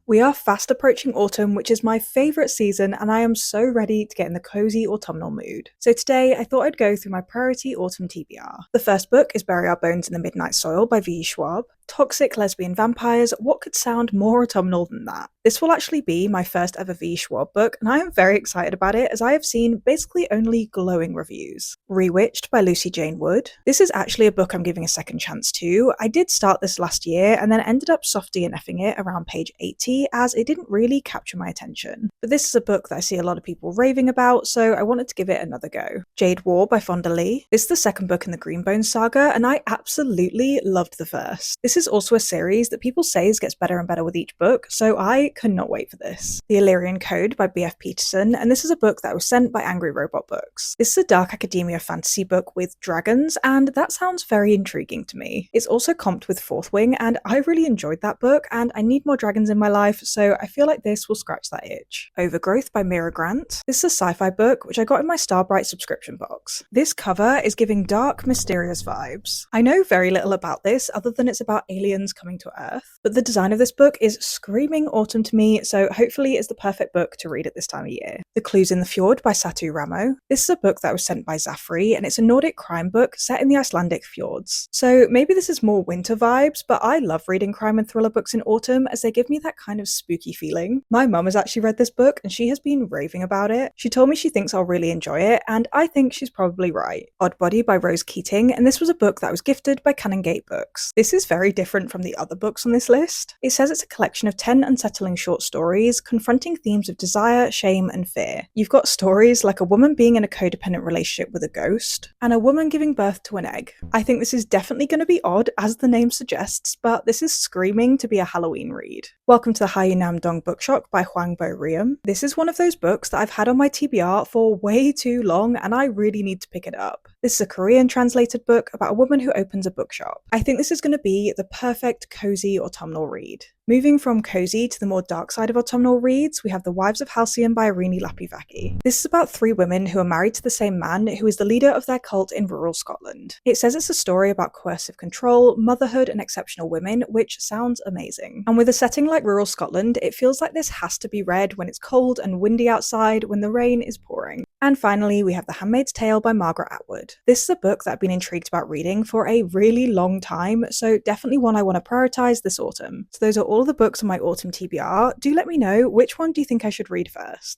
We are fast approaching autumn, which is my favourite season, and I am so ready to get in the cozy autumnal mood. So today, I thought I'd go through my priority autumn TBR. The first book is Bury Our Bones in the Midnight Soil by V. Schwab. Toxic lesbian vampires, what could sound more autumnal than that? This will actually be my first ever V. Schwab book, and I am very excited about it as I have seen basically only glowing reviews. Rewitched by Lucy Jane Wood. This is actually a book I'm giving a second chance to. I did start this last year and then ended up softy and effing it around page 80 as it didn't really capture my attention. But this is a book that I see a lot of people raving about, so I wanted to give it another go. Jade War by Fonda Lee. This is the second book in the Greenbones saga, and I absolutely loved the first. This is also a series that people say gets better and better with each book, so I cannot wait for this. The Illyrian Code by B.F. Peterson, and this is a book that was sent by Angry Robot Books. This is a dark academia fantasy book with dragons, and that sounds very intriguing to me. It's also comped with Fourth Wing, and I really enjoyed that book, and I need more dragons in my life, so I feel like this will scratch that itch. Overgrowth by Mira Grant. This is a sci-fi book, which I got in my Starbright subscription box. This cover is giving dark, mysterious vibes. I know very little about this, other than it's about aliens coming to Earth, but the design of this book is screaming autumn to me, so hopefully it's the perfect book to read at this time of year. The Clues in the Fjord by Satu Ramo. This is a book that was sent by Zafri, and it's a Nordic crime book set in the Icelandic fjords. So maybe this is more winter vibes, but I love reading crime and thriller books in autumn as they give me that kind of spooky feeling. My mum has actually read this book and she has been raving about it. She told me she thinks I'll really enjoy it, and I think she's probably right. Odd Body by Rose Keating, and this was a book that was gifted by Canongate Books. This is very different from the other books on this list. It says it's a collection of 10 unsettling short stories confronting themes of desire, shame, and fear. You've got stories like a woman being in a codependent relationship with a ghost, and a woman giving birth to an egg. I think this is definitely going to be odd, as the name suggests, but this is screaming to be a Halloween read. Welcome to the Hayunam Dong Bookshop by Hwang Bo Riem. This is one of those books that I've had on my TBR for way too long, and I really need to pick it up. This is a Korean translated book about a woman who opens a bookshop. I think this is going to be the perfect cozy autumnal read. Moving from cozy to the more dark side of autumnal reads, we have The Wives of Halcyon by Irini Lapivaki. This is about three women who are married to the same man who is the leader of their cult in rural Scotland. It says it's a story about coercive control, motherhood, and exceptional women, which sounds amazing. And with a setting like rural Scotland, it feels like this has to be read when it's cold and windy outside when the rain is pouring. And finally, we have The Handmaid's Tale by Margaret Atwood. This is a book that I've been intrigued about reading for a really long time, so definitely one I want to prioritise this autumn. So those are all of the books on my autumn TBR. Do let me know, which one do you think I should read first?